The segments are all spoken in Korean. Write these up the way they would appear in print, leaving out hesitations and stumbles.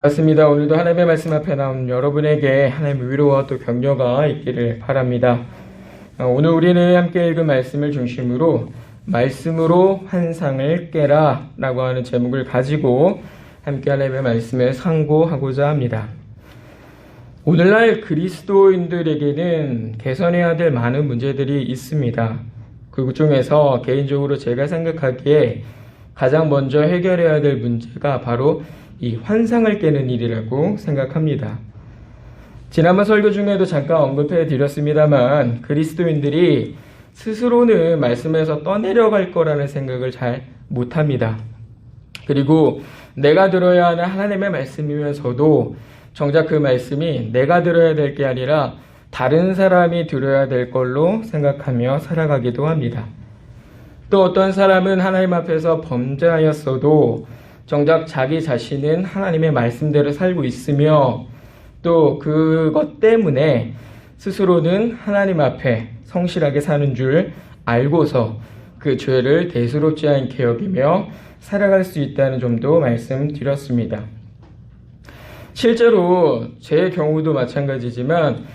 맞습니다. 오늘도 하나님의 말씀 앞에 나온 여러분에게 하나님의 위로와 또 격려가 있기를 바랍니다. 오늘 우리는 함께 읽은 말씀을 중심으로 말씀으로 환상을 깨라 라고 하는 제목을 가지고 함께 하나님의 말씀을 상고하고자 합니다. 오늘날 그리스도인들에게는 개선해야 될 많은 문제들이 있습니다. 그 중에서 개인적으로 제가 생각하기에 가장 먼저 해결해야 될 문제가 바로 이 환상을 깨는 일이라고 생각합니다. 지난번 설교 중에도 잠깐 언급해 드렸습니다만 그리스도인들이 스스로는 말씀에서 떠내려갈 거라는 생각을 잘 못합니다. 그리고 내가 들어야 하는 하나님의 말씀이면서도 정작 그 말씀이 내가 들어야 될 게 아니라 다른 사람이 들어야 될 걸로 생각하며 살아가기도 합니다. 또 어떤 사람은 하나님 앞에서 범죄하였어도 정작 자기 자신은 하나님의 말씀대로 살고 있으며 또 그것 때문에 스스로는 하나님 앞에 성실하게 사는 줄 알고서 그 죄를 대수롭지 않게 여기며 살아갈 수 있다는 점도 말씀드렸습니다. 실제로 제 경우도 마찬가지지만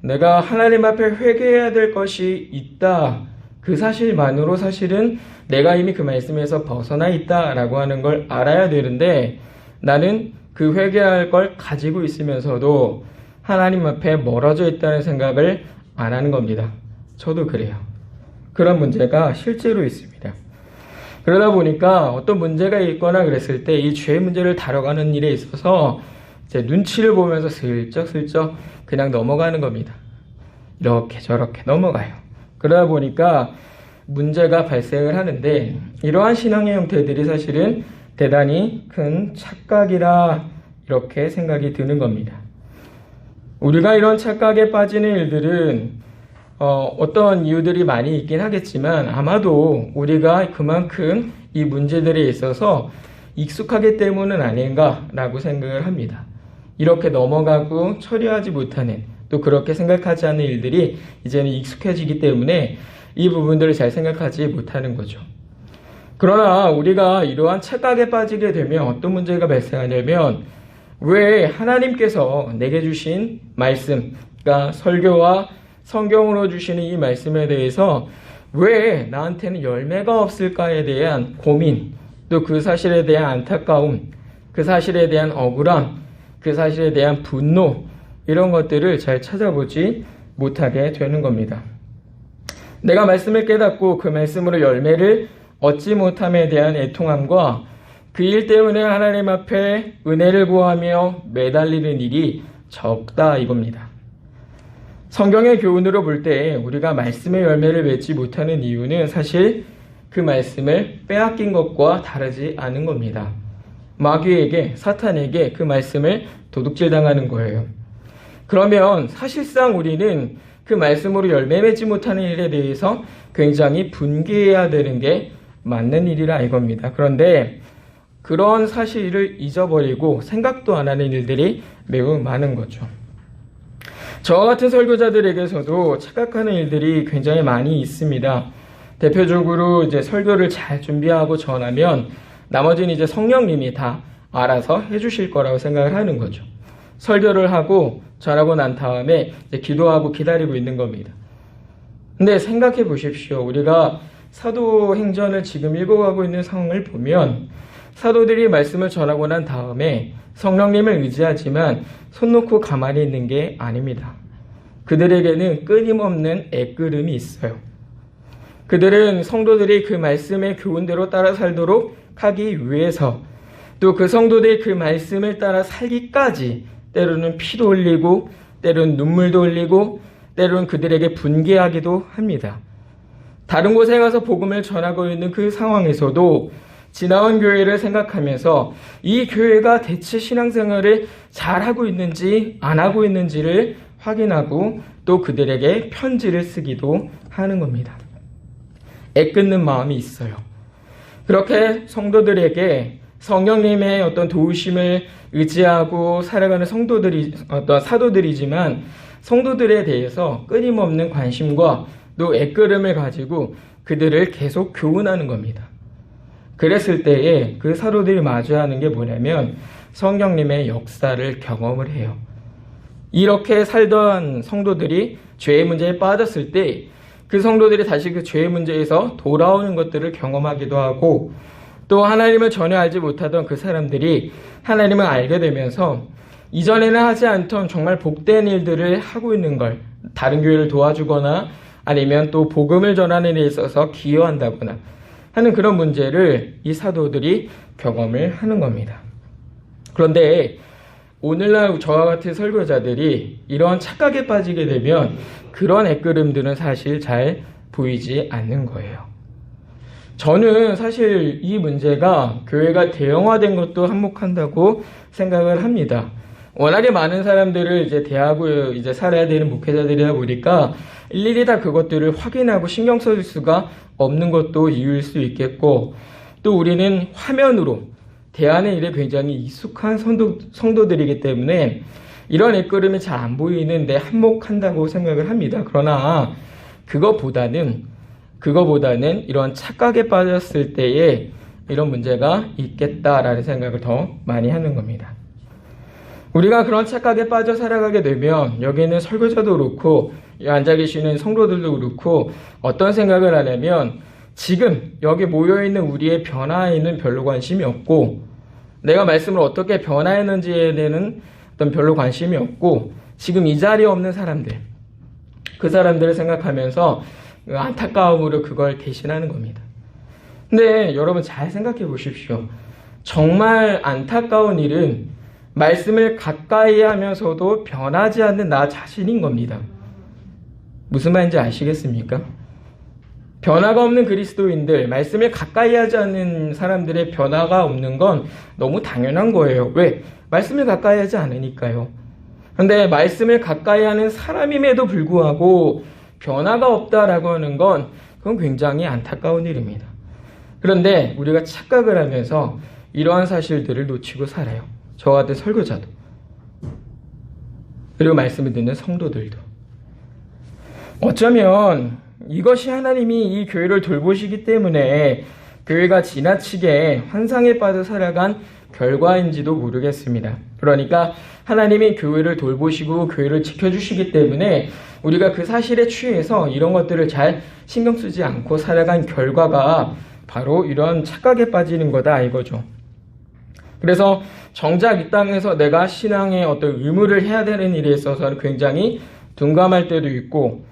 내가 하나님 앞에 회개해야 될 것이 있다. 그 사실만으로 사실은 내가 이미 그 말씀에서 벗어나 있다라고 하는 걸 알아야 되는데 나는 그 회개할 걸 가지고 있으면서도 하나님 앞에 멀어져 있다는 생각을 안 하는 겁니다. 저도 그래요. 그런 문제가 실제로 있습니다. 그러다 보니까 어떤 문제가 있거나 그랬을 때 이 죄 문제를 다뤄가는 일에 있어서 제 눈치를 보면서 슬쩍슬쩍 그냥 넘어가는 겁니다. 이렇게 저렇게 넘어가요. 그러다 보니까 문제가 발생을 하는데 이러한 신앙의 형태들이 사실은 대단히 큰 착각이라 이렇게 생각이 드는 겁니다. 우리가 이런 착각에 빠지는 일들은 어떤 이유들이 많이 있긴 하겠지만 아마도 우리가 그만큼 이 문제들에 있어서 익숙하기 때문은 아닌가라고 생각을 합니다. 이렇게 넘어가고 처리하지 못하는 또 그렇게 생각하지 않는 일들이 이제는 익숙해지기 때문에 이 부분들을 잘 생각하지 못하는 거죠. 그러나 우리가 이러한 착각에 빠지게 되면 어떤 문제가 발생하냐면 왜 하나님께서 내게 주신 말씀, 그러니까 설교와 성경으로 주시는 이 말씀에 대해서 왜 나한테는 열매가 없을까에 대한 고민, 또 그 사실에 대한 안타까움, 그 사실에 대한 억울함, 그 사실에 대한 분노, 이런 것들을 잘 찾아보지 못하게 되는 겁니다. 내가 말씀을 깨닫고 그 말씀으로 열매를 얻지 못함에 대한 애통함과 그 일 때문에 하나님 앞에 은혜를 구하며 매달리는 일이 적다 이겁니다. 성경의 교훈으로 볼 때 우리가 말씀의 열매를 맺지 못하는 이유는 사실 그 말씀을 빼앗긴 것과 다르지 않은 겁니다. 마귀에게, 사탄에게 그 말씀을 도둑질당하는 거예요. 그러면 사실상 우리는 그 말씀으로 열매 맺지 못하는 일에 대해서 굉장히 분개해야 되는 게 맞는 일이라 이겁니다. 그런데 그런 사실을 잊어버리고 생각도 안 하는 일들이 매우 많은 거죠. 저와 같은 설교자들에게서도 착각하는 일들이 굉장히 많이 있습니다. 대표적으로 이제 설교를 잘 준비하고 전하면 나머지는 이제 성령님이 다 알아서 해주실 거라고 생각을 하는 거죠. 설교를 하고 전하고 난 다음에 이제 기도하고 기다리고 있는 겁니다. 근데 생각해 보십시오. 우리가 사도행전을 지금 읽어가고 있는 상황을 보면 사도들이 말씀을 전하고 난 다음에 성령님을 의지하지만 손 놓고 가만히 있는 게 아닙니다. 그들에게는 끊임없는 애끓음이 있어요. 그들은 성도들이 그 말씀의 교훈대로 따라 살도록 하기 위해서 또 그 성도들이 그 말씀을 따라 살기까지 때로는 피도 흘리고 때로는 눈물도 흘리고 때로는 그들에게 분개하기도 합니다. 다른 곳에 가서 복음을 전하고 있는 그 상황에서도 지나온 교회를 생각하면서 이 교회가 대체 신앙생활을 잘하고 있는지 안 하고 있는지를 확인하고 또 그들에게 편지를 쓰기도 하는 겁니다. 애끓는 마음이 있어요. 그렇게 성도들에게 성령님의 어떤 도우심을 의지하고 살아가는 사도들이지만 성도들에 대해서 끊임없는 관심과 또 애끓음을 가지고 그들을 계속 교훈하는 겁니다. 그랬을 때에 그 사도들이 마주하는 게 뭐냐면 성령님의 역사를 경험을 해요. 이렇게 살던 성도들이 죄의 문제에 빠졌을 때 그 성도들이 다시 그 죄의 문제에서 돌아오는 것들을 경험하기도 하고, 또 하나님을 전혀 알지 못하던 그 사람들이 하나님을 알게 되면서 이전에는 하지 않던 정말 복된 일들을 하고 있는 걸, 다른 교회를 도와주거나 아니면 또 복음을 전하는 데 있어서 기여한다거나 하는 그런 문제를 이 사도들이 경험을 하는 겁니다. 그런데 오늘날 저와 같은 설교자들이 이런 착각에 빠지게 되면 그런 애끄름들은 사실 잘 보이지 않는 거예요. 저는 사실 이 문제가 교회가 대형화된 것도 한몫한다고 생각을 합니다. 워낙에 많은 사람들을 이제 대하고 이제 살아야 되는 목회자들이다 보니까 일일이 다 그것들을 확인하고 신경 써줄 수가 없는 것도 이유일 수 있겠고, 또 우리는 화면으로 대하는 일에 굉장히 익숙한 성도들이기 때문에 이런 일걸음이 잘 안 보이는데 한몫한다고 생각을 합니다. 그러나 그거보다는 이런 착각에 빠졌을 때에 이런 문제가 있겠다라는 생각을 더 많이 하는 겁니다. 우리가 그런 착각에 빠져 살아가게 되면 여기 있는 설교자도 그렇고 앉아 계시는 성도들도 그렇고 어떤 생각을 하냐면, 지금 여기 모여있는 우리의 변화에는 별로 관심이 없고, 내가 말씀을 어떻게 변화했는지에 대한 어떤 별로 관심이 없고, 지금 이 자리에 없는 사람들, 그 사람들을 생각하면서 안타까움으로 그걸 대신하는 겁니다. 근데 여러분 잘 생각해 보십시오. 정말 안타까운 일은 말씀을 가까이 하면서도 변하지 않는 나 자신인 겁니다. 무슨 말인지 아시겠습니까? 변화가 없는 그리스도인들, 말씀을 가까이 하지 않는 사람들의 변화가 없는 건 너무 당연한 거예요. 왜? 말씀을 가까이 하지 않으니까요. 그런데 말씀을 가까이 하는 사람임에도 불구하고 변화가 없다라고 하는 건 그건 굉장히 안타까운 일입니다. 그런데 우리가 착각을 하면서 이러한 사실들을 놓치고 살아요. 저와 같은 설교자도, 그리고 말씀을 듣는 성도들도. 어쩌면 이것이 하나님이 이 교회를 돌보시기 때문에 교회가 지나치게 환상에 빠져 살아간 결과인지도 모르겠습니다. 그러니까 하나님이 교회를 돌보시고 교회를 지켜주시기 때문에 우리가 그 사실에 취해서 이런 것들을 잘 신경 쓰지 않고 살아간 결과가 바로 이런 착각에 빠지는 거다 이거죠. 그래서 정작 이 땅에서 내가 신앙의 어떤 의무를 해야 되는 일에 있어서는 굉장히 둔감할 때도 있고,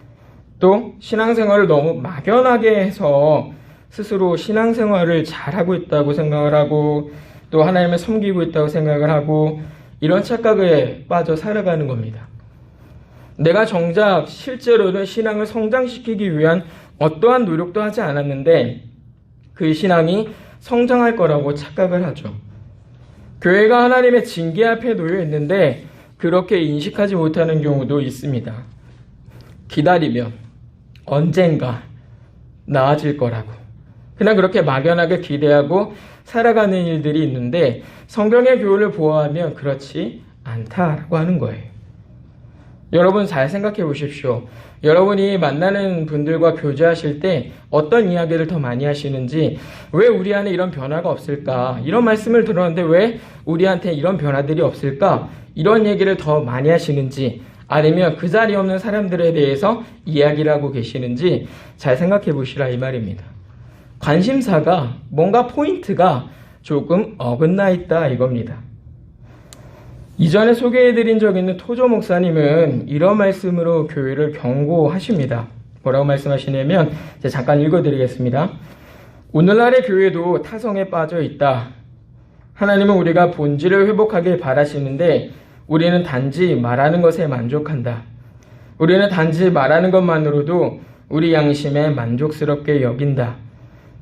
또 신앙생활을 너무 막연하게 해서 스스로 신앙생활을 잘하고 있다고 생각을 하고, 또 하나님을 섬기고 있다고 생각을 하고, 이런 착각에 빠져 살아가는 겁니다. 내가 정작 실제로는 신앙을 성장시키기 위한 어떠한 노력도 하지 않았는데 그 신앙이 성장할 거라고 착각을 하죠. 교회가 하나님의 징계 앞에 놓여 있는데 그렇게 인식하지 못하는 경우도 있습니다. 기다리면 언젠가 나아질 거라고 그냥 그렇게 막연하게 기대하고 살아가는 일들이 있는데, 성경의 교훈을 보아하면 그렇지 않다라고 하는 거예요. 여러분 잘 생각해 보십시오. 여러분이 만나는 분들과 교제하실 때 어떤 이야기를 더 많이 하시는지, 왜 우리 안에 이런 변화가 없을까? 이런 말씀을 들었는데 왜 우리한테 이런 변화들이 없을까? 이런 얘기를 더 많이 하시는지, 아니면 그 자리에 없는 사람들에 대해서 이야기를 하고 계시는지 잘 생각해 보시라 이 말입니다. 관심사가, 뭔가 포인트가 조금 어긋나 있다 이겁니다. 이전에 소개해드린 적 있는 토조 목사님은 이런 말씀으로 교회를 경고하십니다. 뭐라고 말씀하시냐면, 제가 잠깐 읽어드리겠습니다. 오늘날의 교회도 타성에 빠져 있다. 하나님은 우리가 본질을 회복하길 바라시는데 우리는 단지 말하는 것에 만족한다. 우리는 단지 말하는 것만으로도 우리 양심에 만족스럽게 여긴다.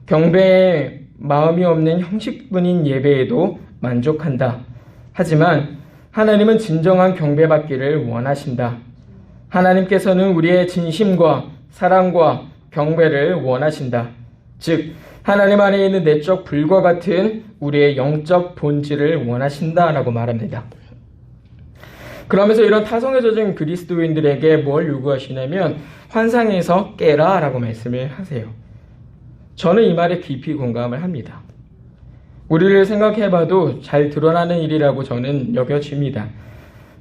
경배에 마음이 없는 형식뿐인 예배에도 만족한다. 하지만 하나님은 진정한 경배받기를 원하신다. 하나님께서는 우리의 진심과 사랑과 경배를 원하신다. 즉 하나님 안에 있는 내적 불과 같은 우리의 영적 본질을 원하신다라고 말합니다. 그러면서 이런 타성에 젖은 그리스도인들에게 뭘 요구하시냐면 환상에서 깨라 라고 말씀을 하세요. 저는 이 말에 깊이 공감을 합니다. 우리를 생각해봐도 잘 드러나는 일이라고 저는 여겨집니다.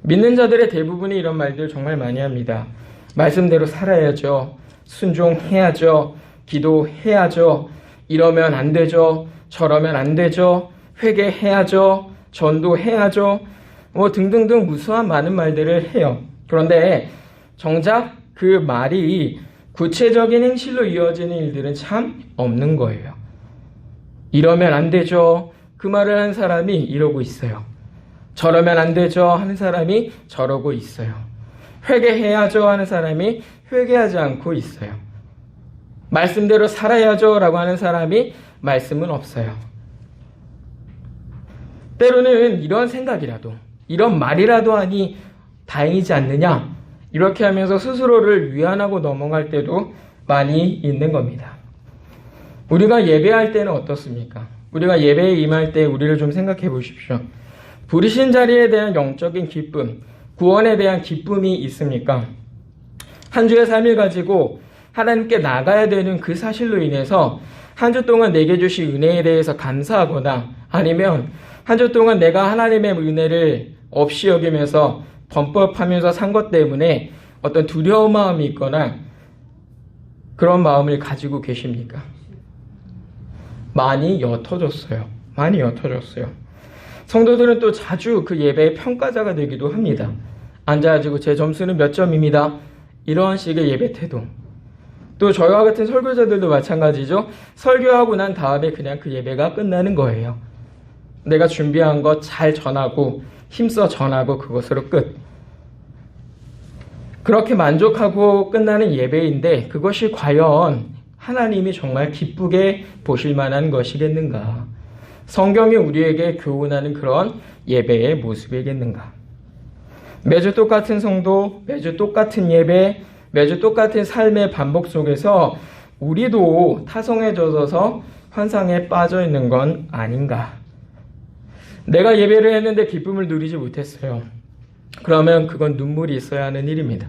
믿는 자들의 대부분이 이런 말들 정말 많이 합니다. 말씀대로 살아야죠. 순종해야죠. 기도해야죠. 이러면 안 되죠. 저러면 안 되죠. 회개해야죠. 전도해야죠. 등등등 무수한 많은 말들을 해요. 그런데 정작 그 말이 구체적인 행실로 이어지는 일들은 참 없는 거예요. 이러면 안 되죠. 그 말을 한 사람이 이러고 있어요. 저러면 안 되죠 하는 사람이 저러고 있어요. 회개해야죠 하는 사람이 회개하지 않고 있어요. 말씀대로 살아야죠 라고 하는 사람이 말씀은 없어요. 때로는 이런 생각이라도, 이런 말이라도 하니 다행이지 않느냐, 이렇게 하면서 스스로를 위안하고 넘어갈 때도 많이 있는 겁니다. 우리가 예배할 때는 어떻습니까? 우리가 예배에 임할 때 우리를 좀 생각해 보십시오. 부르신 자리에 대한 영적인 기쁨, 구원에 대한 기쁨이 있습니까? 한 주의 삶을 가지고 하나님께 나가야 되는 그 사실로 인해서 한 주 동안 내게 주신 은혜에 대해서 감사하거나, 아니면 한 주 동안 내가 하나님의 은혜를 없이 여기면서 범법하면서 산 것 때문에 어떤 두려운 마음이 있거나 그런 마음을 가지고 계십니까? 많이 옅어졌어요. 많이 옅어졌어요. 성도들은 또 자주 그 예배의 평가자가 되기도 합니다. 앉아가지고 제 점수는 몇 점입니다. 이런 식의 예배 태도. 또 저희와 같은 설교자들도 마찬가지죠. 설교하고 난 다음에 그냥 그 예배가 끝나는 거예요. 내가 준비한 것 잘 전하고 힘써 전하고 그것으로 끝. 그렇게 만족하고 끝나는 예배인데 그것이 과연 하나님이 정말 기쁘게 보실 만한 것이겠는가? 성경이 우리에게 교훈하는 그런 예배의 모습이겠는가? 매주 똑같은 성도, 매주 똑같은 예배, 매주 똑같은 삶의 반복 속에서 우리도 타성에 젖어서 환상에 빠져 있는 건 아닌가? 내가 예배를 했는데 기쁨을 누리지 못했어요. 그러면 그건 눈물이 있어야 하는 일입니다.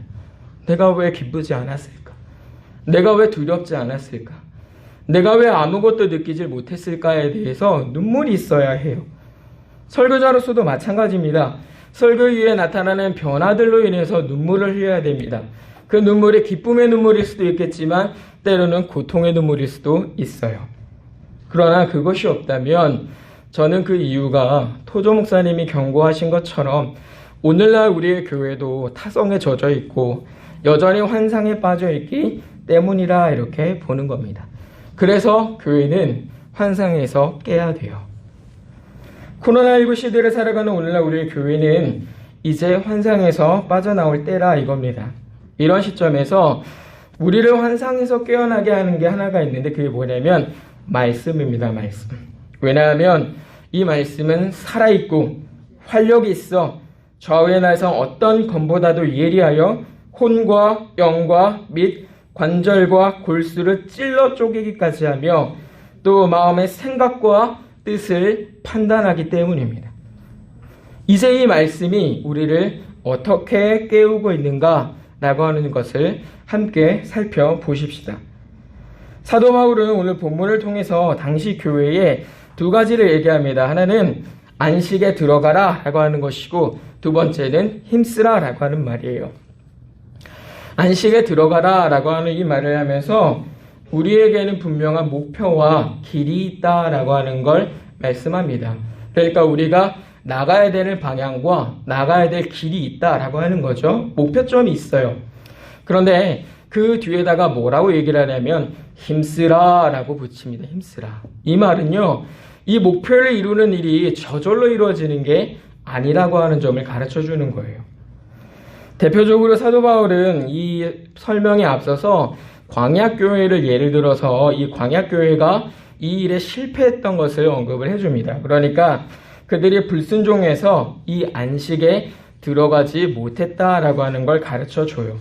내가 왜 기쁘지 않았을까? 내가 왜 두렵지 않았을까? 내가 왜 아무것도 느끼질 못했을까에 대해서 눈물이 있어야 해요. 설교자로서도 마찬가지입니다. 설교 이후에 나타나는 변화들로 인해서 눈물을 흘려야 됩니다. 그 눈물이 기쁨의 눈물일 수도 있겠지만 때로는 고통의 눈물일 수도 있어요. 그러나 그것이 없다면 저는 그 이유가 토조 목사님이 경고하신 것처럼 오늘날 우리의 교회도 타성에 젖어 있고 여전히 환상에 빠져 있기 때문이라 이렇게 보는 겁니다. 그래서 교회는 환상에서 깨야 돼요. 코로나19 시대를 살아가는 오늘날 우리의 교회는 이제 환상에서 빠져나올 때라 이겁니다. 이런 시점에서 우리를 환상에서 깨어나게 하는 게 하나가 있는데 그게 뭐냐면 말씀입니다. 말씀. 왜냐하면 이 말씀은 살아있고 활력이 있어 좌우의 날성 어떤 검보다도 예리하여 혼과 영과 및 관절과 골수를 찔러 쪼개기까지 하며 또 마음의 생각과 뜻을 판단하기 때문입니다. 이제 이 말씀이 우리를 어떻게 깨우고 있는가라고 하는 것을 함께 살펴보십시다. 사도 바울은 오늘 본문을 통해서 당시 교회에 두 가지를 얘기합니다. 하나는 안식에 들어가라 라고 하는 것이고 두 번째는 힘쓰라 라고 하는 말이에요. 안식에 들어가라 라고 하는 이 말을 하면서 우리에게는 분명한 목표와 길이 있다라고 하는 걸 말씀합니다. 그러니까 우리가 나가야 되는 방향과 나가야 될 길이 있다라고 하는 거죠. 목표점이 있어요. 그런데 그 뒤에다가 뭐라고 얘기를 하냐면 힘쓰라 라고 붙입니다. 힘쓰라. 이 말은요, 이 목표를 이루는 일이 저절로 이루어지는 게 아니라고 하는 점을 가르쳐 주는 거예요. 대표적으로 사도 바울은 이 설명에 앞서서 광야교회를 예를 들어서 이 광야교회가 이 일에 실패했던 것을 언급을 해줍니다. 그러니까 그들이 불순종해서 이 안식에 들어가지 못했다라고 하는 걸 가르쳐 줘요.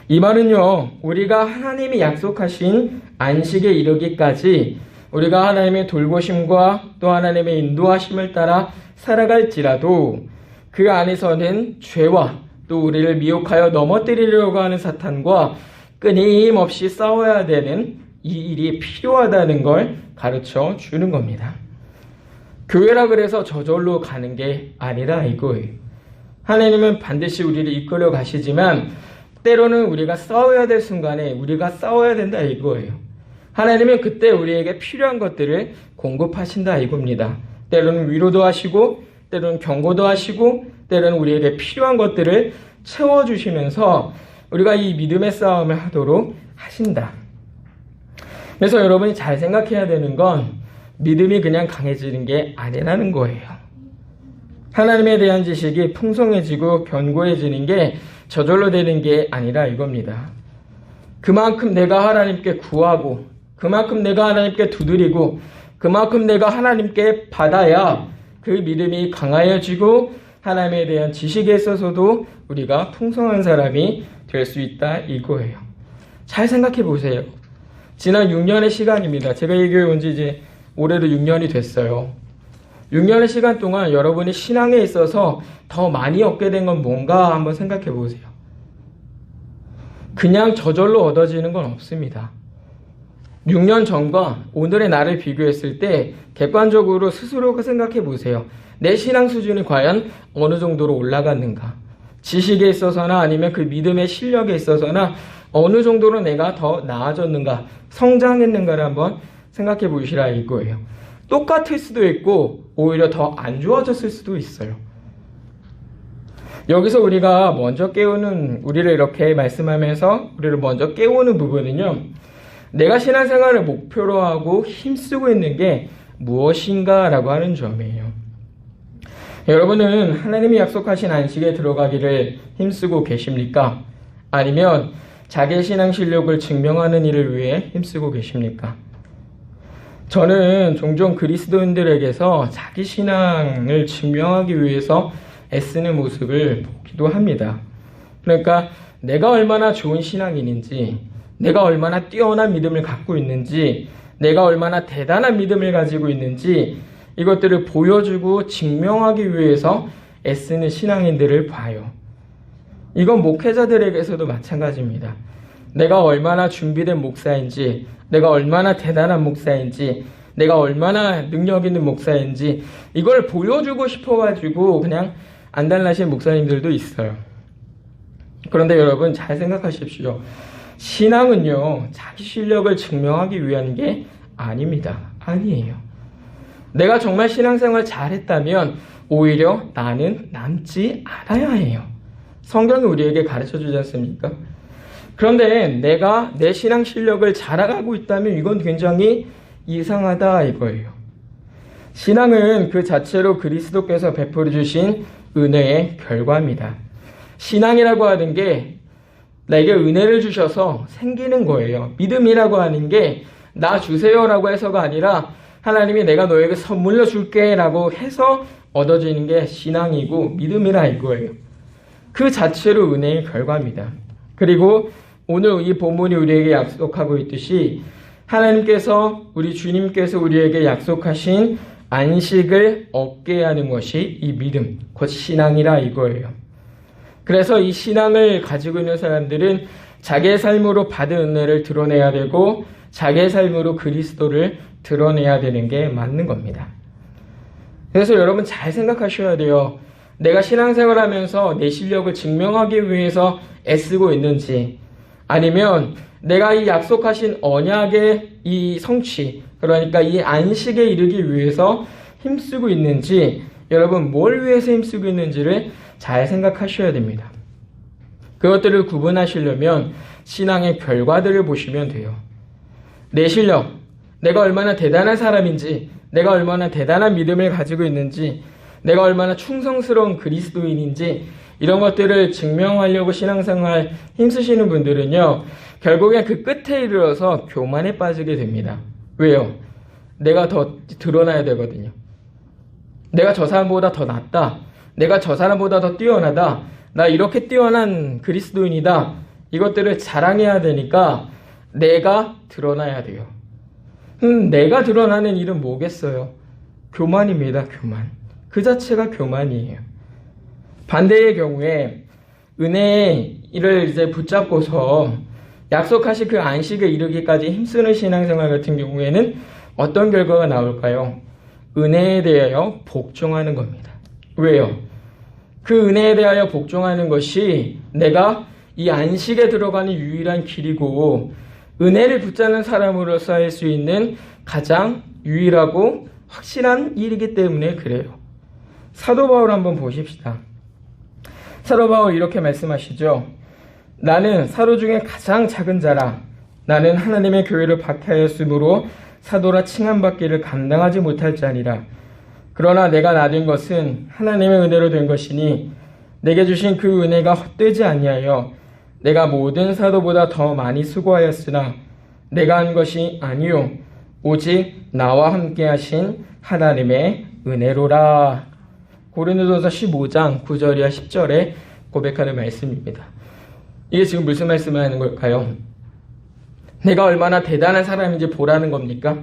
이 말은요, 우리가 하나님이 약속하신 안식에 이르기까지 우리가 하나님의 돌보심과 또 하나님의 인도하심을 따라 살아갈지라도 그 안에서는 죄와 또 우리를 미혹하여 넘어뜨리려고 하는 사탄과 끊임없이 싸워야 되는 이 일이 필요하다는 걸 가르쳐 주는 겁니다. 교회라 그래서 저절로 가는 게 아니라 이거예요. 하나님은 반드시 우리를 이끌어 가시지만 때로는 우리가 싸워야 될 순간에 우리가 싸워야 된다 이거예요. 하나님은 그때 우리에게 필요한 것들을 공급하신다 이겁니다. 때로는 위로도 하시고 때로는 경고도 하시고 때로는 우리에게 필요한 것들을 채워주시면서 우리가 이 믿음의 싸움을 하도록 하신다. 그래서 여러분이 잘 생각해야 되는 건 믿음이 그냥 강해지는 게 아니라는 거예요. 하나님에 대한 지식이 풍성해지고 견고해지는 게 저절로 되는 게 아니라 이겁니다. 그만큼 내가 하나님께 구하고 그만큼 내가 하나님께 두드리고 그만큼 내가 하나님께 받아야 그 믿음이 강하여지고 하나님에 대한 지식에 있어서도 우리가 풍성한 사람이 될 수 있다 이거예요. 잘 생각해 보세요. 지난 6년의 시간입니다. 제가 이 교회 온 지 이제 올해로 6년이 됐어요. 6년의 시간 동안 여러분이 신앙에 있어서 더 많이 얻게 된 건 뭔가 한번 생각해 보세요. 그냥 저절로 얻어지는 건 없습니다. 6년 전과 오늘의 나를 비교했을 때 객관적으로 스스로가 생각해 보세요. 내 신앙 수준이 과연 어느 정도로 올라갔는가? 지식에 있어서나 아니면 그 믿음의 실력에 있어서나 어느 정도로 내가 더 나아졌는가? 성장했는가를 한번 생각해 보시라 이거예요. 똑같을 수도 있고 오히려 더 안 좋아졌을 수도 있어요. 여기서 우리가 먼저 깨우는, 우리를 이렇게 말씀하면서 우리를 먼저 깨우는 부분은요, 내가 신앙생활을 목표로 하고 힘쓰고 있는 게 무엇인가 라고 하는 점이에요. 여러분은 하나님이 약속하신 안식에 들어가기를 힘쓰고 계십니까? 아니면 자기의 신앙 실력을 증명하는 일을 위해 힘쓰고 계십니까? 저는 종종 그리스도인들에게서 자기 신앙을 증명하기 위해서 애쓰는 모습을 보기도 합니다. 그러니까 내가 얼마나 좋은 신앙인인지, 내가 얼마나 뛰어난 믿음을 갖고 있는지, 내가 얼마나 대단한 믿음을 가지고 있는지 이것들을 보여주고 증명하기 위해서 애쓰는 신앙인들을 봐요. 이건 목회자들에게서도 마찬가지입니다. 내가 얼마나 준비된 목사인지, 내가 얼마나 대단한 목사인지, 내가 얼마나 능력 있는 목사인지 이걸 보여주고 싶어가지고 그냥 안달나신 목사님들도 있어요. 그런데 여러분 잘 생각하십시오. 신앙은요, 자기 실력을 증명하기 위한 게 아닙니다. 아니에요. 내가 정말 신앙생활 잘했다면 오히려 나는 남지 않아야 해요. 성경이 우리에게 가르쳐주지 않습니까? 그런데 내가 내 신앙 실력을 자랑하고 있다면 이건 굉장히 이상하다 이거예요. 신앙은 그 자체로 그리스도께서 베풀어 주신 은혜의 결과입니다. 신앙이라고 하는 게 나에게 은혜를 주셔서 생기는 거예요. 믿음이라고 하는 게 나 주세요라고 해서가 아니라 하나님이 내가 너에게 선물로 줄게 라고 해서 얻어지는 게 신앙이고 믿음이라 이거예요. 그 자체로 은혜의 결과입니다. 그리고 오늘 이 본문이 우리에게 약속하고 있듯이 하나님께서, 우리 주님께서 우리에게 약속하신 안식을 얻게 하는 것이 이 믿음, 곧 신앙이라 이거예요. 그래서 이 신앙을 가지고 있는 사람들은 자기의 삶으로 받은 은혜를 드러내야 되고 자기의 삶으로 그리스도를 드러내야 되는 게 맞는 겁니다. 그래서 여러분 잘 생각하셔야 돼요. 내가 신앙생활 하면서 내 실력을 증명하기 위해서 애쓰고 있는지, 아니면 내가 이 약속하신 언약의 이 성취, 그러니까 이 안식에 이르기 위해서 힘쓰고 있는지, 여러분 뭘 위해서 힘쓰고 있는지를 잘 생각하셔야 됩니다. 그것들을 구분하시려면 신앙의 결과들을 보시면 돼요. 내 실력, 내가 얼마나 대단한 사람인지, 내가 얼마나 대단한 믿음을 가지고 있는지, 내가 얼마나 충성스러운 그리스도인인지 이런 것들을 증명하려고 신앙생활 힘쓰시는 분들은요, 결국에 그 끝에 이르러서 교만에 빠지게 됩니다. 왜요? 내가 더 드러나야 되거든요. 내가 저 사람보다 더 낫다. 내가 저 사람보다 더 뛰어나다. 나 이렇게 뛰어난 그리스도인이다. 이것들을 자랑해야 되니까 내가 드러나야 돼요. 내가 드러나는 일은 뭐겠어요? 교만입니다. 교만. 그 자체가 교만이에요. 반대의 경우에 은혜의 일을 이제 붙잡고서 약속하신 그 안식에 이르기까지 힘쓰는 신앙생활 같은 경우에는 어떤 결과가 나올까요? 은혜에 대하여 복종하는 겁니다. 왜요? 그 은혜에 대하여 복종하는 것이 내가 이 안식에 들어가는 유일한 길이고 은혜를 붙잡는 사람으로서 할 수 있는 가장 유일하고 확실한 일이기 때문에 그래요. 사도 바울 한번 보십시다. 사도 바울 이렇게 말씀하시죠. 나는 사도 중에 가장 작은 자라. 나는 하나님의 교회를 박해하였으므로 사도라 칭함받기를 감당하지 못할 자니라. 그러나 내가 나된 것은 하나님의 은혜로 된 것이니 내게 주신 그 은혜가 헛되지 아니하여 내가 모든 사도보다 더 많이 수고하였으나 내가 한 것이 아니요 오직 나와 함께 하신 하나님의 은혜로라. 고린도전서 15장 9절이야 10절에 고백하는 말씀입니다. 이게 지금 무슨 말씀을 하는 걸까요? 내가 얼마나 대단한 사람인지 보라는 겁니까?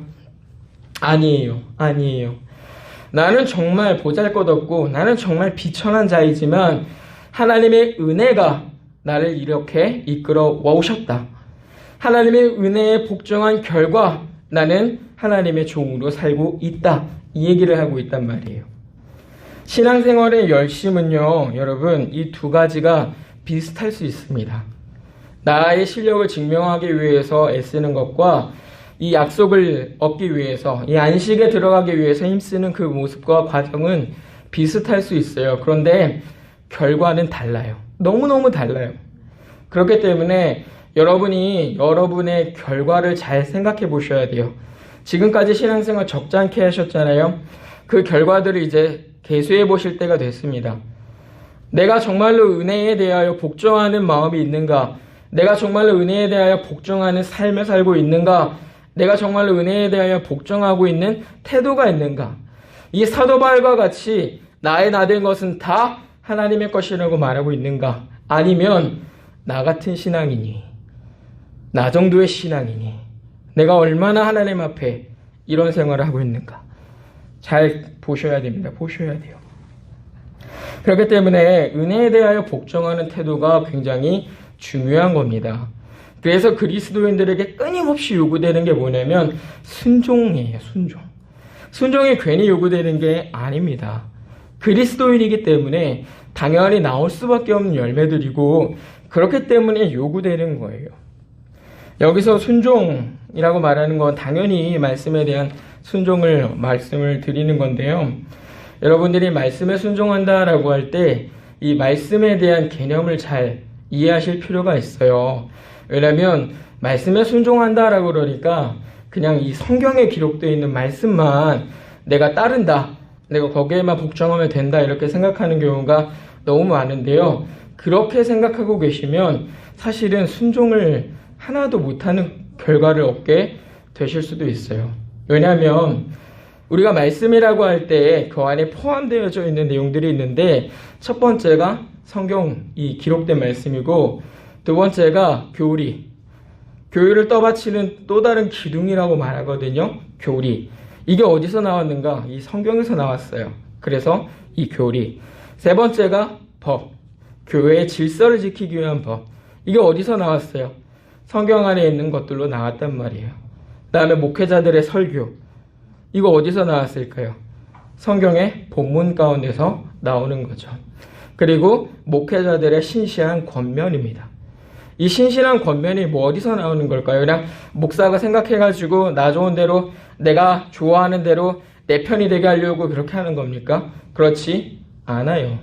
아니에요. 나는 정말 보잘것없고 나는 정말 비천한 자이지만 하나님의 은혜가 나를 이렇게 이끌어 오셨다. 하나님의 은혜에 복종한 결과 나는 하나님의 종으로 살고 있다. 이 얘기를 하고 있단 말이에요. 신앙생활의 열심은요, 여러분, 이 두 가지가 비슷할 수 있습니다. 나의 실력을 증명하기 위해서 애쓰는 것과 이 약속을 얻기 위해서, 이 안식에 들어가기 위해서 힘쓰는 그 모습과 과정은 비슷할 수 있어요. 그런데 결과는 달라요. 너무너무 달라요. 그렇기 때문에 여러분이 여러분의 결과를 잘 생각해 보셔야 돼요. 지금까지 신앙생활 적잖게 하셨잖아요. 그 결과들을 이제 계수해 보실 때가 됐습니다. 내가 정말로 은혜에 대하여 복종하는 마음이 있는가? 내가 정말로 은혜에 대하여 복종하는 삶을 살고 있는가? 내가 정말로 은혜에 대하여 복종하고 있는 태도가 있는가? 이 사도 바울과 같이 나의 나된 것은 다 하나님의 것이라고 말하고 있는가? 아니면 나 같은 신앙이니, 나 정도의 신앙이니, 내가 얼마나 하나님 앞에 이런 생활을 하고 있는가? 잘 보셔야 됩니다. 보셔야 돼요. 그렇기 때문에 은혜에 대하여 복종하는 태도가 굉장히 중요한 겁니다. 그래서 그리스도인들에게 끊임없이 요구되는 게 뭐냐면 순종이에요. 순종이 괜히 요구되는 게 아닙니다. 그리스도인이기 때문에 당연히 나올 수밖에 없는 열매들이고 그렇기 때문에 요구되는 거예요. 여기서 순종이라고 말하는 건 당연히 말씀에 대한 순종을 말씀을 드리는 건데요. 여러분들이 말씀에 순종한다라고 할 때 이 말씀에 대한 개념을 잘 이해하실 필요가 있어요. 왜냐하면 말씀에 순종한다라고 그러니까 그냥 이 성경에 기록되어 있는 말씀만 내가 따른다, 내가 거기에만 복종하면 된다 이렇게 생각하는 경우가 너무 많은데요. 그렇게 생각하고 계시면 사실은 순종을 하나도 못하는 결과를 얻게 되실 수도 있어요. 왜냐하면 우리가 말씀이라고 할 때 그 안에 포함되어져 있는 내용들이 있는데 첫 번째가 성경이 기록된 말씀이고 두 번째가 교리를 떠받치는 또 다른 기둥이라고 말하거든요. 교리. 이게 어디서 나왔는가? 이 성경에서 나왔어요. 그래서 이 교리. 세 번째가 법. 교회의 질서를 지키기 위한 법. 이게 어디서 나왔어요? 성경 안에 있는 것들로 나왔단 말이에요. 그 다음에 목회자들의 설교. 이거 어디서 나왔을까요? 성경의 본문 가운데서 나오는 거죠. 그리고 목회자들의 신실한 권면입니다. 이 신실한 권면이 뭐 어디서 나오는 걸까요? 그냥 목사가 생각해가지고 나 좋은 대로 내가 좋아하는 대로 내 편이 되게 하려고 그렇게 하는 겁니까? 그렇지 않아요.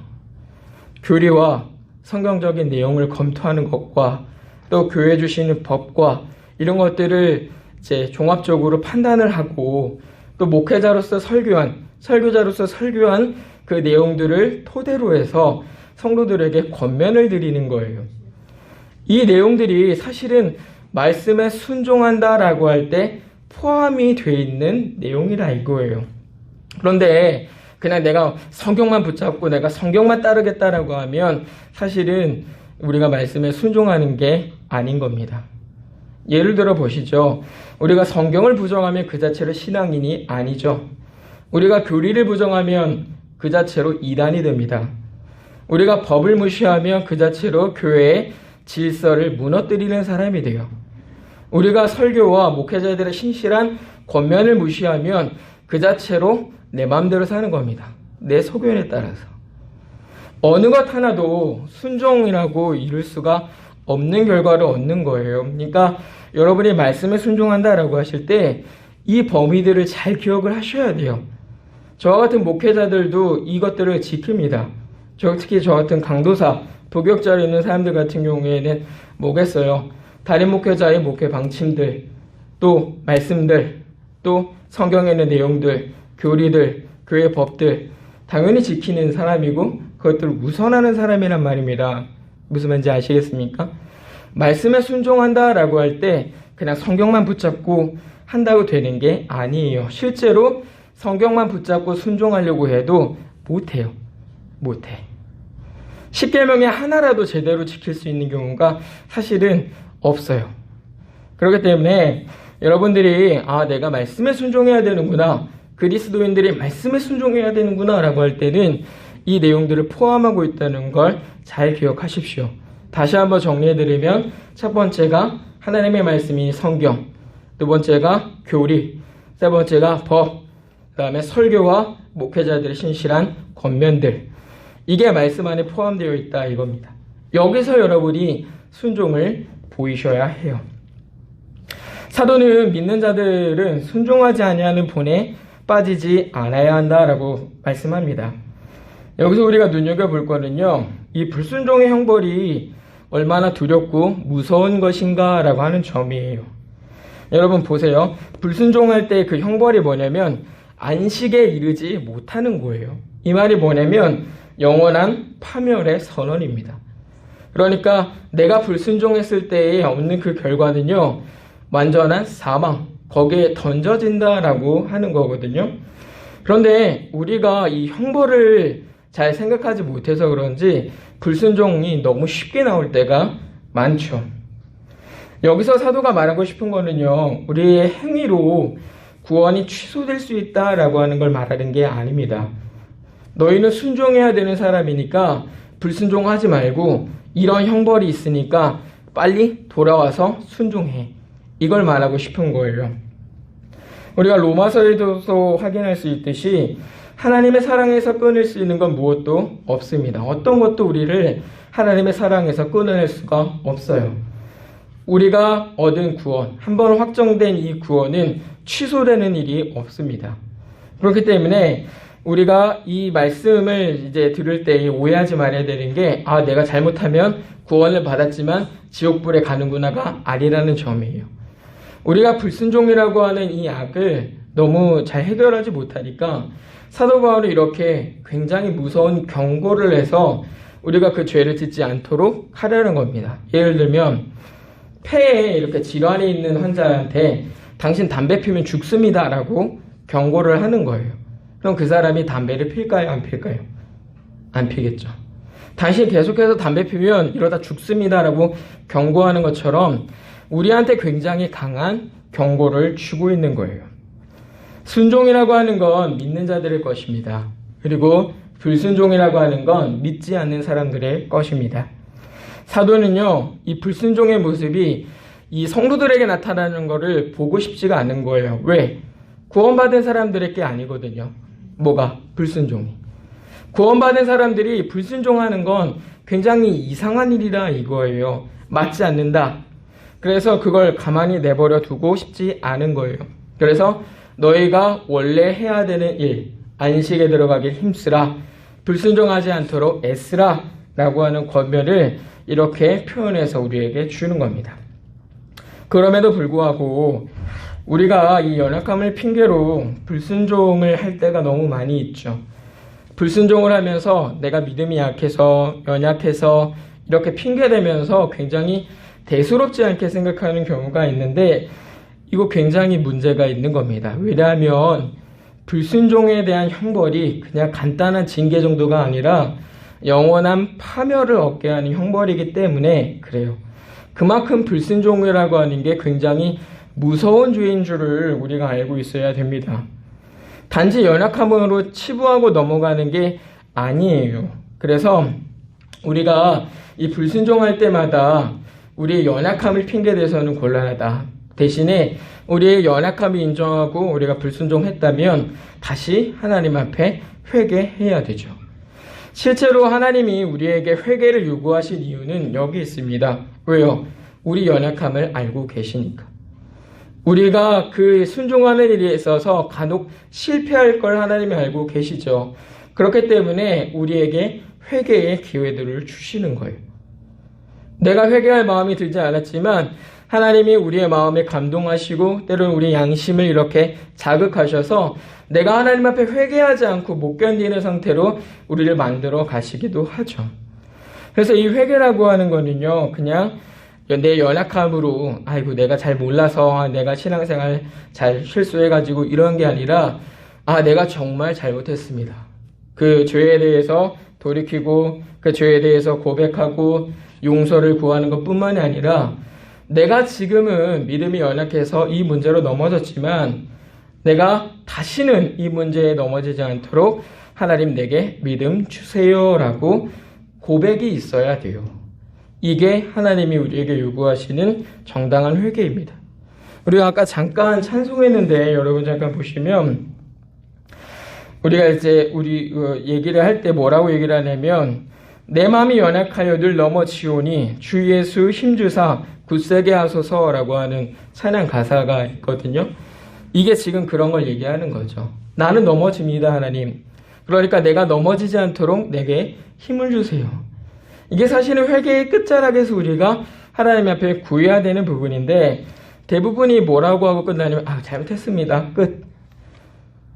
교리와 성경적인 내용을 검토하는 것과 또 교회 주시는 법과 이런 것들을 이제 종합적으로 판단을 하고 또 목회자로서 설교자로서 설교한 그 내용들을 토대로 해서 성도들에게 권면을 드리는 거예요. 이 내용들이 사실은 말씀에 순종한다라고 할 때 포함이 되어 있는 내용이라 이거예요. 그런데 그냥 내가 성경만 붙잡고 내가 성경만 따르겠다라고 하면 사실은 우리가 말씀에 순종하는 게 아닌 겁니다. 예를 들어 보시죠. 우리가 성경을 부정하면 그 자체로 신앙인이 아니죠. 우리가 교리를 부정하면 그 자체로 이단이 됩니다. 우리가 법을 무시하면 그 자체로 교회의 질서를 무너뜨리는 사람이 돼요. 우리가 설교와 목회자들의 신실한 권면을 무시하면 그 자체로 내 마음대로 사는 겁니다. 내 소견에 따라서. 어느 것 하나도 순종이라고 이룰 수가 없는 결과를 얻는 거예요. 그러니까 여러분이 말씀에 순종한다라고 하실 때 이 범위들을 잘 기억을 하셔야 돼요. 저와 같은 목회자들도 이것들을 지킵니다. 특히 저 같은 강도사, 부격자로 있는 사람들 같은 경우에는 뭐겠어요? 다른 목회자의 목회 방침들, 또 말씀들, 또 성경에 있는 내용들, 교리들, 교회 법들 당연히 지키는 사람이고 그것들을 우선하는 사람이란 말입니다. 무슨 말인지 아시겠습니까? 말씀에 순종한다라고 할 때 그냥 성경만 붙잡고 한다고 되는 게 아니에요. 실제로 성경만 붙잡고 순종하려고 해도 못해요. 못해. 십계명의 하나라도 제대로 지킬 수 있는 경우가 사실은 없어요. 그렇기 때문에 여러분들이 내가 말씀에 순종해야 되는구나, 그리스도인들이 말씀에 순종해야 되는구나 라고 할 때는 이 내용들을 포함하고 있다는 걸 잘 기억하십시오. 다시 한번 정리해드리면 첫 번째가 하나님의 말씀인 성경, 두 번째가 교리, 세 번째가 법, 그 다음에 설교와 목회자들의 신실한 권면들, 이게 말씀 안에 포함되어 있다 이겁니다. 여기서 여러분이 순종을 보이셔야 해요. 사도는 믿는 자들은 순종하지 아니하는 본에 빠지지 않아야 한다라고 말씀합니다. 여기서 우리가 눈여겨볼 거는요, 이 불순종의 형벌이 얼마나 두렵고 무서운 것인가 라고 하는 점이에요. 여러분 보세요. 불순종할 때 그 형벌이 뭐냐면 안식에 이르지 못하는 거예요. 이 말이 뭐냐면 영원한 파멸의 선언입니다. 그러니까 내가 불순종했을 때에 얻는 그 결과는요, 완전한 사망, 거기에 던져진다라고 하는 거거든요. 그런데 우리가 이 형벌을 잘 생각하지 못해서 그런지 불순종이 너무 쉽게 나올 때가 많죠. 여기서 사도가 말하고 싶은 거는요, 우리의 행위로 구원이 취소될 수 있다라고 하는 걸 말하는 게 아닙니다. 너희는 순종해야 되는 사람이니까 불순종하지 말고 이런 형벌이 있으니까 빨리 돌아와서 순종해. 이걸 말하고 싶은 거예요. 우리가 로마서에도 확인할 수 있듯이 하나님의 사랑에서 끊을 수 있는 건 무엇도 없습니다. 어떤 것도 우리를 하나님의 사랑에서 끊어낼 수가 없어요. 우리가 얻은 구원, 한번 확정된 이 구원은 취소되는 일이 없습니다. 그렇기 때문에 우리가 이 말씀을 이제 들을 때 오해하지 말아야 되는 게, 내가 잘못하면 구원을 받았지만 지옥불에 가는구나가 아니라는 점이에요. 우리가 불순종이라고 하는 이 악을 너무 잘 해결하지 못하니까 사도 바울이 이렇게 굉장히 무서운 경고를 해서 우리가 그 죄를 짓지 않도록 하려는 겁니다. 예를 들면 폐에 이렇게 질환이 있는 환자한테 당신 담배 피우면 죽습니다 라고 경고를 하는 거예요. 그럼 그 사람이 담배를 필까요? 안 필까요? 안 피겠죠. 당신 계속해서 담배 피우면 이러다 죽습니다 라고 경고하는 것처럼 우리한테 굉장히 강한 경고를 주고 있는 거예요. 순종이라고 하는 건 믿는 자들의 것입니다. 그리고 불순종이라고 하는 건 믿지 않는 사람들의 것입니다. 사도는요, 이 불순종의 모습이 이 성도들에게 나타나는 것을 보고 싶지가 않은 거예요. 왜? 구원받은 사람들에게 아니거든요. 뭐가? 불순종이. 구원받은 사람들이 불순종하는 건 굉장히 이상한 일이라 이거예요. 맞지 않는다. 그래서 그걸 가만히 내버려 두고 싶지 않은 거예요. 그래서 너희가 원래 해야 되는 일, 안식에 들어가길 힘쓰라, 불순종하지 않도록 애쓰라 라고 하는 권면을 이렇게 표현해서 우리에게 주는 겁니다. 그럼에도 불구하고 우리가 이 연약함을 핑계로 불순종을 할 때가 너무 많이 있죠. 불순종을 하면서 내가 믿음이 약해서, 연약해서 이렇게 핑계대면서 굉장히 대수롭지 않게 생각하는 경우가 있는데, 이거 굉장히 문제가 있는 겁니다. 왜냐하면 불순종에 대한 형벌이 그냥 간단한 징계 정도가 아니라 영원한 파멸을 얻게 하는 형벌이기 때문에 그래요. 그만큼 불순종이라고 하는 게 굉장히 무서운 죄인 줄을 우리가 알고 있어야 됩니다. 단지 연약함으로 치부하고 넘어가는 게 아니에요. 그래서 우리가 이 불순종할 때마다 우리의 연약함을 핑계대서는 곤란하다. 대신에 우리의 연약함을 인정하고 우리가 불순종했다면 다시 하나님 앞에 회개해야 되죠. 실제로 하나님이 우리에게 회개를 요구하신 이유는 여기 있습니다. 왜요? 우리 연약함을 알고 계시니까. 우리가 그 순종하는 일에 있어서 간혹 실패할 걸 하나님이 알고 계시죠. 그렇기 때문에 우리에게 회개의 기회들을 주시는 거예요. 내가 회개할 마음이 들지 않았지만 하나님이 우리의 마음에 감동하시고 때로는 우리의 양심을 이렇게 자극하셔서 내가 하나님 앞에 회개하지 않고 못 견디는 상태로 우리를 만들어 가시기도 하죠. 그래서 이 회개라고 하는 거는요, 그냥 내 연약함으로 아이고 내가 잘 몰라서 내가 신앙생활 잘 실수해가지고 이런 게 아니라 내가 정말 잘못했습니다. 그 죄에 대해서 돌이키고 그 죄에 대해서 고백하고 용서를 구하는 것뿐만이 아니라 내가 지금은 믿음이 연약해서 이 문제로 넘어졌지만 내가 다시는 이 문제에 넘어지지 않도록 하나님 내게 믿음 주세요라고 고백이 있어야 돼요. 이게 하나님이 우리에게 요구하시는 정당한 회개입니다. 우리가 아까 잠깐 찬송했는데 여러분 잠깐 보시면 우리가 이제 우리 얘기를 할 때 뭐라고 얘기를 하냐면 내 마음이 연약하여 늘 넘어지오니 주 예수 힘주사 굳세게 하소서라고 하는 찬양 가사가 있거든요. 이게 지금 그런 걸 얘기하는 거죠. 나는 넘어집니다, 하나님. 그러니까 내가 넘어지지 않도록 내게 힘을 주세요. 이게 사실은 회개의 끝자락에서 우리가 하나님 앞에 구해야 되는 부분인데 대부분이 뭐라고 하고 끝나냐면 잘못했습니다. 끝.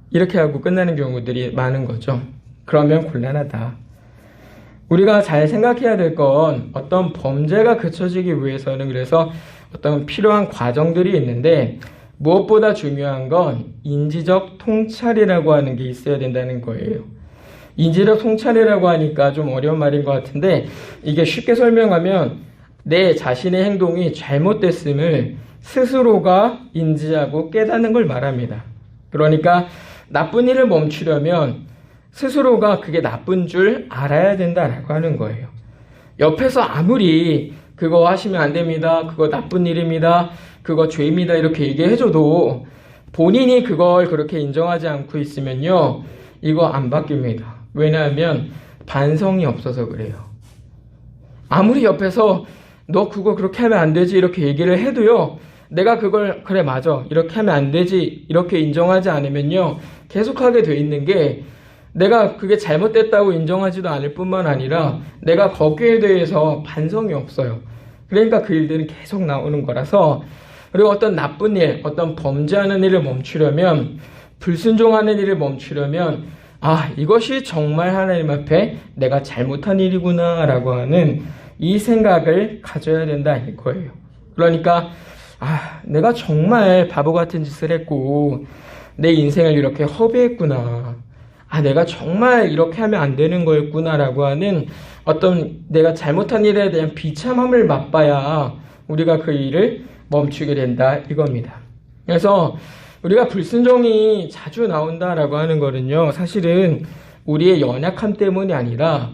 이렇게 하고 끝나는 경우들이 많은 거죠. 그러면 곤란하다. 우리가 잘 생각해야 될 건 어떤 범죄가 그쳐지기 위해서는 그래서 어떤 필요한 과정들이 있는데 무엇보다 중요한 건 인지적 통찰이라고 하는 게 있어야 된다는 거예요. 인지적 통찰이라고 하니까 좀 어려운 말인 것 같은데 이게 쉽게 설명하면 내 자신의 행동이 잘못됐음을 스스로가 인지하고 깨닫는 걸 말합니다. 그러니까 나쁜 일을 멈추려면 스스로가 그게 나쁜 줄 알아야 된다라고 하는 거예요. 옆에서 아무리 그거 하시면 안 됩니다. 그거 나쁜 일입니다. 그거 죄입니다. 이렇게 얘기해줘도 본인이 그걸 그렇게 인정하지 않고 있으면요. 이거 안 바뀝니다. 왜냐하면 반성이 없어서 그래요. 아무리 옆에서 너 그거 그렇게 하면 안 되지 이렇게 얘기를 해도요. 내가 그걸 그래 맞아 이렇게 하면 안 되지 이렇게 인정하지 않으면요. 계속하게 돼 있는 게 내가 그게 잘못됐다고 인정하지도 않을 뿐만 아니라 내가 거기에 대해서 반성이 없어요. 그러니까 그 일들은 계속 나오는 거라서 그리고 어떤 나쁜 일, 어떤 범죄하는 일을 멈추려면 불순종하는 일을 멈추려면 이것이 정말 하나님 앞에 내가 잘못한 일이구나 라고 하는 이 생각을 가져야 된다 이거예요. 그러니까 내가 정말 바보 같은 짓을 했고 내 인생을 이렇게 허비했구나. 내가 정말 이렇게 하면 안 되는 거였구나 라고 하는 어떤 내가 잘못한 일에 대한 비참함을 맛봐야 우리가 그 일을 멈추게 된다 이겁니다. 그래서 우리가 불순종이 자주 나온다라고 하는 거는요. 사실은 우리의 연약함 때문이 아니라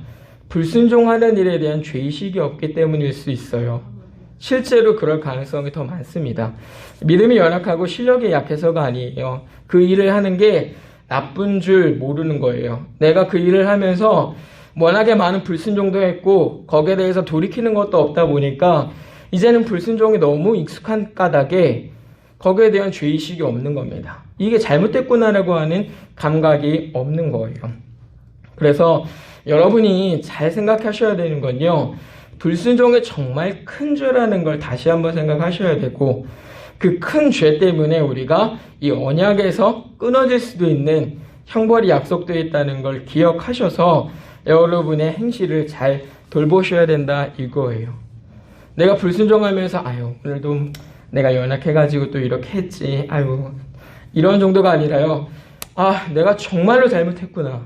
불순종하는 일에 대한 죄의식이 없기 때문일 수 있어요. 실제로 그럴 가능성이 더 많습니다. 믿음이 연약하고 실력이 약해서가 아니에요. 그 일을 하는 게 나쁜 줄 모르는 거예요. 내가 그 일을 하면서 워낙에 많은 불순종도 했고 거기에 대해서 돌이키는 것도 없다 보니까 이제는 불순종이 너무 익숙한 까닭에 거기에 대한 죄의식이 없는 겁니다. 이게 잘못됐구나라고 하는 감각이 없는 거예요. 그래서 여러분이 잘 생각하셔야 되는 건요. 불순종이 정말 큰 죄라는 걸 다시 한번 생각하셔야 되고 그 큰 죄 때문에 우리가 이 언약에서 끊어질 수도 있는 형벌이 약속되어 있다는 걸 기억하셔서 여러분의 행실을 잘 돌보셔야 된다 이거예요. 내가 불순종하면서 오늘도 내가 연약해가지고 또 이렇게 했지 이런 정도가 아니라요. 내가 정말로 잘못했구나.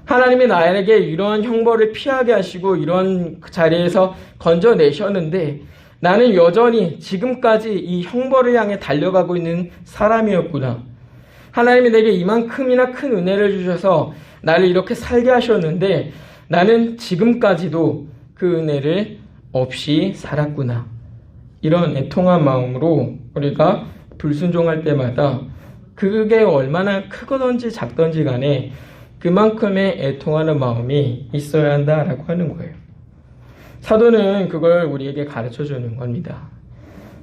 하나님이 나에게 이런 형벌을 피하게 하시고 이런 자리에서 건져내셨는데 나는 여전히 지금까지 이 형벌을 향해 달려가고 있는 사람이었구나. 하나님이 내게 이만큼이나 큰 은혜를 주셔서 나를 이렇게 살게 하셨는데 나는 지금까지도 그 은혜를 없이 살았구나. 이런 애통한 마음으로 우리가 불순종할 때마다 그게 얼마나 크거든지 작든지 간에 그만큼의 애통하는 마음이 있어야 한다라고 하는 거예요. 사도는 그걸 우리에게 가르쳐 주는 겁니다.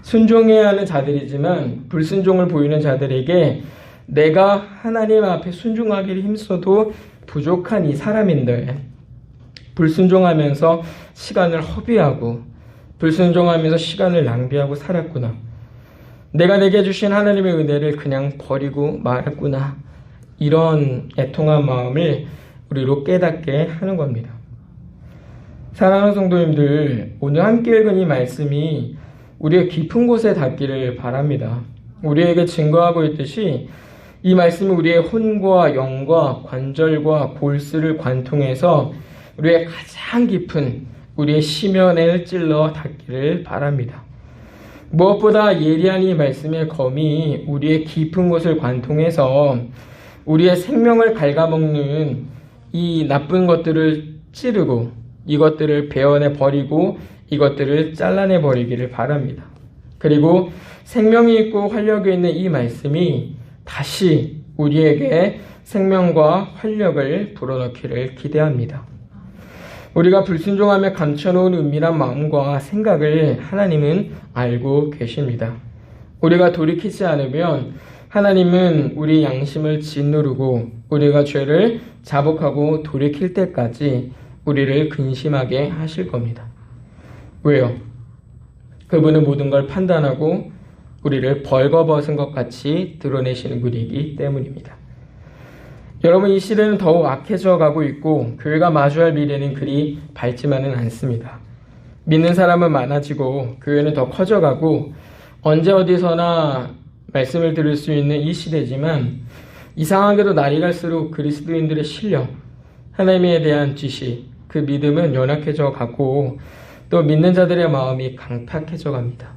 순종해야 하는 자들이지만 불순종을 보이는 자들에게 내가 하나님 앞에 순종하기를 힘써도 부족한 이 사람인데 불순종하면서 시간을 허비하고 불순종하면서 시간을 낭비하고 살았구나. 내가 내게 주신 하나님의 은혜를 그냥 버리고 말았구나. 이런 애통한 마음을 우리로 깨닫게 하는 겁니다. 사랑하는 성도님들, 오늘 함께 읽은 이 말씀이 우리의 깊은 곳에 닿기를 바랍니다. 우리에게 증거하고 있듯이 이 말씀이 우리의 혼과 영과 관절과 골수를 관통해서 우리의 가장 깊은 우리의 심연을 찔러 닿기를 바랍니다. 무엇보다 예리한 이 말씀의 검이 우리의 깊은 곳을 관통해서 우리의 생명을 갉아먹는 이 나쁜 것들을 찌르고 이것들을 베어내 버리고 이것들을 잘라내 버리기를 바랍니다. 그리고 생명이 있고 활력이 있는 이 말씀이 다시 우리에게 생명과 활력을 불어넣기를 기대합니다. 우리가 불순종하며 감춰놓은 은밀한 마음과 생각을 하나님은 알고 계십니다. 우리가 돌이키지 않으면 하나님은 우리 양심을 짓누르고 우리가 죄를 자복하고 돌이킬 때까지 우리를 근심하게 하실 겁니다. 왜요? 그분은 모든 걸 판단하고 우리를 벌거벗은 것 같이 드러내시는 분이기 때문입니다. 여러분, 이 시대는 더욱 악해져 가고 있고 교회가 마주할 미래는 그리 밝지만은 않습니다. 믿는 사람은 많아지고 교회는 더 커져가고 언제 어디서나 말씀을 들을 수 있는 이 시대지만 이상하게도 날이 갈수록 그리스도인들의 실력, 하나님에 대한 지식, 그 믿음은 연약해져 가고 또 믿는 자들의 마음이 강팍해져 갑니다.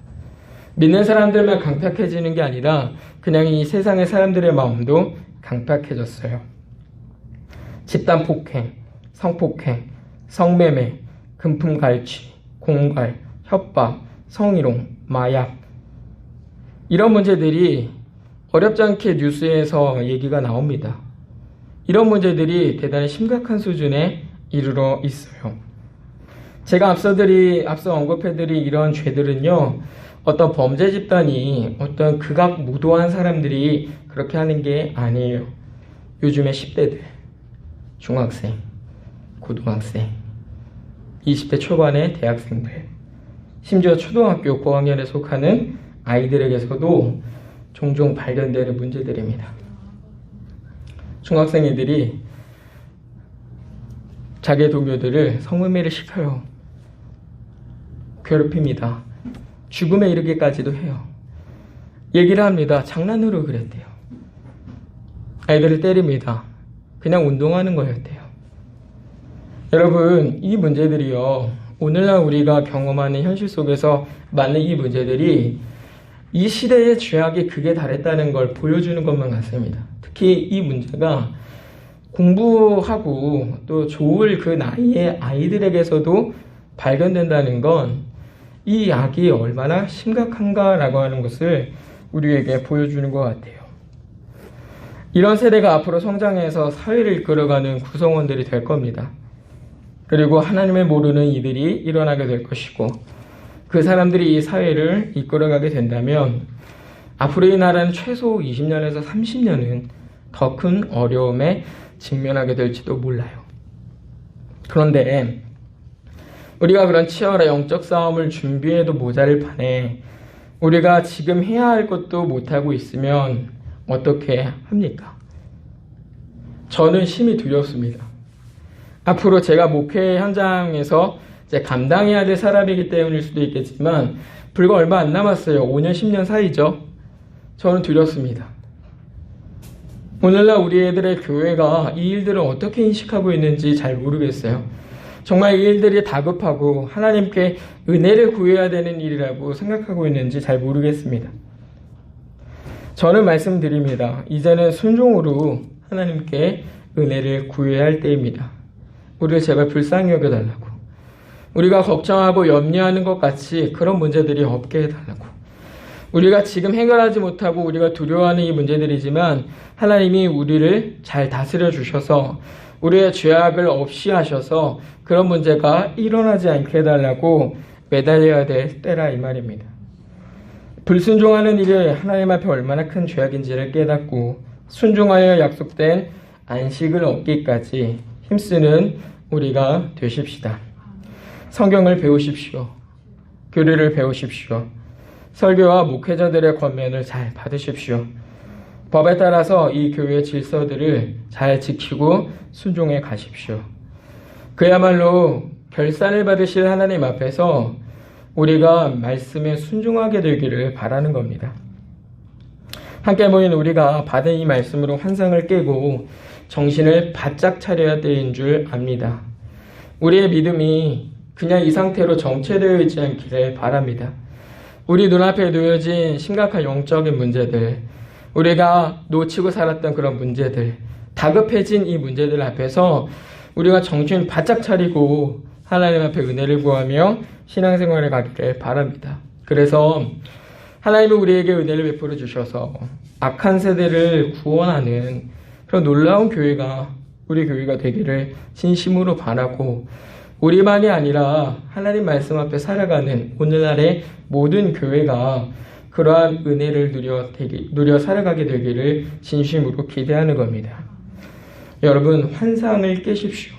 믿는 사람들만 강팍해지는 게 아니라 그냥 이 세상의 사람들의 마음도 강팍해졌어요. 집단 폭행, 성폭행, 성매매, 금품 갈취, 공갈, 협박, 성희롱, 마약, 이런 문제들이 어렵지 않게 뉴스에서 얘기가 나옵니다. 이런 문제들이 대단히 심각한 수준에 이르러 있어요. 제가 앞서 언급해드린 이런 죄들은요, 어떤 범죄 집단이 어떤 극악무도한 사람들이 그렇게 하는 게 아니에요. 요즘의 10대들, 중학생, 고등학생, 20대 초반의 대학생들, 심지어 초등학교 고학년에 속하는 아이들에게서도 종종 발견되는 문제들입니다. 중학생이들이 자기 동료들을 성매매를 시켜요. 괴롭힙니다. 죽음에 이르기까지도 해요. 얘기를 합니다. 장난으로 그랬대요. 아이들을 때립니다. 그냥 운동하는 거였대요. 여러분, 이 문제들이요, 오늘날 우리가 경험하는 현실 속에서 많은 이 문제들이 이 시대의 죄악이 극에 달했다는 걸 보여주는 것만 같습니다. 특히 이 문제가 공부하고 또 좋을 그 나이의 아이들에게서도 발견된다는 건 이 악이 얼마나 심각한가라고 하는 것을 우리에게 보여주는 것 같아요. 이런 세대가 앞으로 성장해서 사회를 이끌어가는 구성원들이 될 겁니다. 그리고 하나님을 모르는 이들이 일어나게 될 것이고, 그 사람들이 이 사회를 이끌어가게 된다면 앞으로 이 나라는 최소 20년에서 30년은 더 큰 어려움에 직면하게 될지도 몰라요. 그런데 우리가 그런 치열한 영적 싸움을 준비해도 모자랄 판에 우리가 지금 해야 할 것도 못하고 있으면 어떻게 합니까? 저는 심히 두렵습니다. 앞으로 제가 목회 현장에서 이제 감당해야 될 사람이기 때문일 수도 있겠지만 불과 얼마 안 남았어요. 5년, 10년 사이죠. 저는 두렵습니다. 오늘날 우리 애들의 교회가 이 일들을 어떻게 인식하고 있는지 잘 모르겠어요. 정말 이 일들이 다급하고 하나님께 은혜를 구해야 되는 일이라고 생각하고 있는지 잘 모르겠습니다. 저는 말씀드립니다. 이제는 순종으로 하나님께 은혜를 구해야 할 때입니다. 우리를 제발 불쌍히 여겨달라고, 우리가 걱정하고 염려하는 것 같이 그런 문제들이 없게 해달라고. 우리가 지금 해결하지 못하고 우리가 두려워하는 이 문제들이지만 하나님이 우리를 잘 다스려 주셔서 우리의 죄악을 없이 하셔서 그런 문제가 일어나지 않게 해달라고 매달려야 될 때라 이 말입니다. 불순종하는 일이 하나님 앞에 얼마나 큰 죄악인지를 깨닫고 순종하여 약속된 안식을 얻기까지 힘쓰는 우리가 되십시다. 성경을 배우십시오. 교리를 배우십시오. 설교와 목회자들의 권면을 잘 받으십시오. 법에 따라서 이 교회의 질서들을 잘 지키고 순종해 가십시오. 그야말로 결산을 받으실 하나님 앞에서 우리가 말씀에 순종하게 되기를 바라는 겁니다. 함께 모인 우리가 받은 이 말씀으로 환상을 깨고 정신을 바짝 차려야 되는 줄 압니다. 우리의 믿음이 그냥 이 상태로 정체되어 있지 않기를 바랍니다. 우리 눈앞에 놓여진 심각한 영적인 문제들, 우리가 놓치고 살았던 그런 문제들, 다급해진 이 문제들 앞에서 우리가 정신 바짝 차리고 하나님 앞에 은혜를 구하며 신앙생활을 가기를 바랍니다. 그래서 하나님은 우리에게 은혜를 베풀어 주셔서 악한 세대를 구원하는 그런 놀라운 교회가 우리 교회가 되기를 진심으로 바라고 우리만이 아니라 하나님 말씀 앞에 살아가는 오늘날의 모든 교회가 그러한 은혜를 누려 살아가게 되기를 진심으로 기대하는 겁니다. 여러분, 환상을 깨십시오.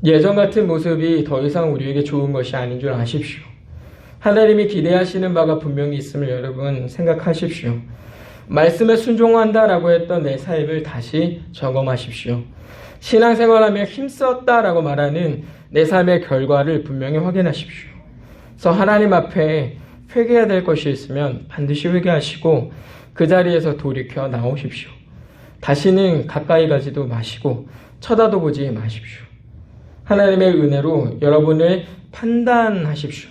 예전 같은 모습이 더 이상 우리에게 좋은 것이 아닌 줄 아십시오. 하나님이 기대하시는 바가 분명히 있음을 여러분 생각하십시오. 말씀에 순종한다라고 했던 내 삶을 다시 점검하십시오. 신앙생활하며 힘썼다라고 말하는 내 삶의 결과를 분명히 확인하십시오. 그래서 하나님 앞에 회개해야 될 것이 있으면 반드시 회개하시고 그 자리에서 돌이켜 나오십시오. 다시는 가까이 가지도 마시고 쳐다도 보지 마십시오. 하나님의 은혜로 여러분을 판단하십시오.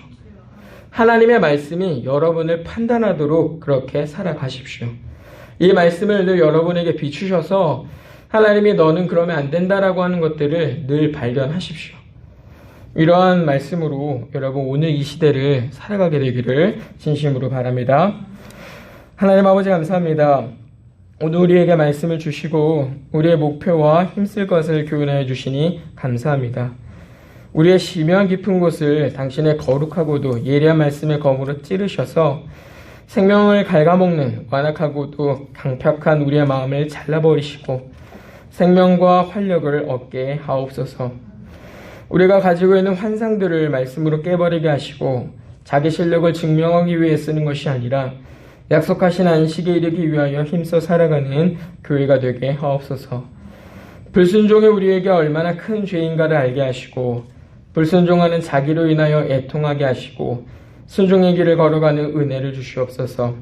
하나님의 말씀이 여러분을 판단하도록 그렇게 살아가십시오. 이 말씀을 늘 여러분에게 비추셔서 하나님이 너는 그러면 안 된다라고 하는 것들을 늘 발견하십시오. 이러한 말씀으로 여러분 오늘 이 시대를 살아가게 되기를 진심으로 바랍니다. 하나님 아버지 감사합니다. 오늘 우리에게 말씀을 주시고 우리의 목표와 힘쓸 것을 교훈하여 주시니 감사합니다. 우리의 심연 깊은 곳을 당신의 거룩하고도 예리한 말씀의 검으로 찌르셔서 생명을 갉아먹는 완악하고도 강팍한 우리의 마음을 잘라버리시고 생명과 활력을 얻게 하옵소서. 우리가 가지고 있는 환상들을 말씀으로 깨버리게 하시고 자기 실력을 증명하기 위해 쓰는 것이 아니라 약속하신 안식에 이르기 위하여 힘써 살아가는 교회가 되게 하옵소서. 불순종이 우리에게 얼마나 큰 죄인가를 알게 하시고 불순종하는 자기로 인하여 애통하게 하시고 순종의 길을 걸어가는 은혜를 주시옵소서.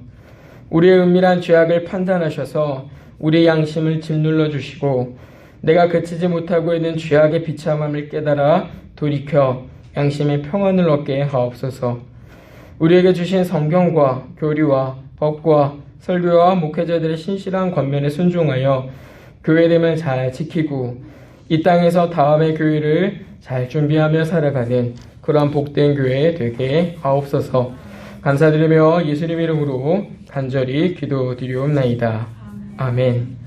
우리의 은밀한 죄악을 판단하셔서 우리의 양심을 짓눌러 주시고 내가 그치지 못하고 있는 죄악의 비참함을 깨달아 돌이켜 양심의 평안을 얻게 하옵소서. 우리에게 주신 성경과 교리와 법과 설교와 목회자들의 신실한 권면에 순종하여 교회됨을 잘 지키고 이 땅에서 다음의 교회를 잘 준비하며 살아가는 그러한 복된 교회 되게 하옵소서. 감사드리며 예수님 이름으로 간절히 기도드리옵나이다. 아멘.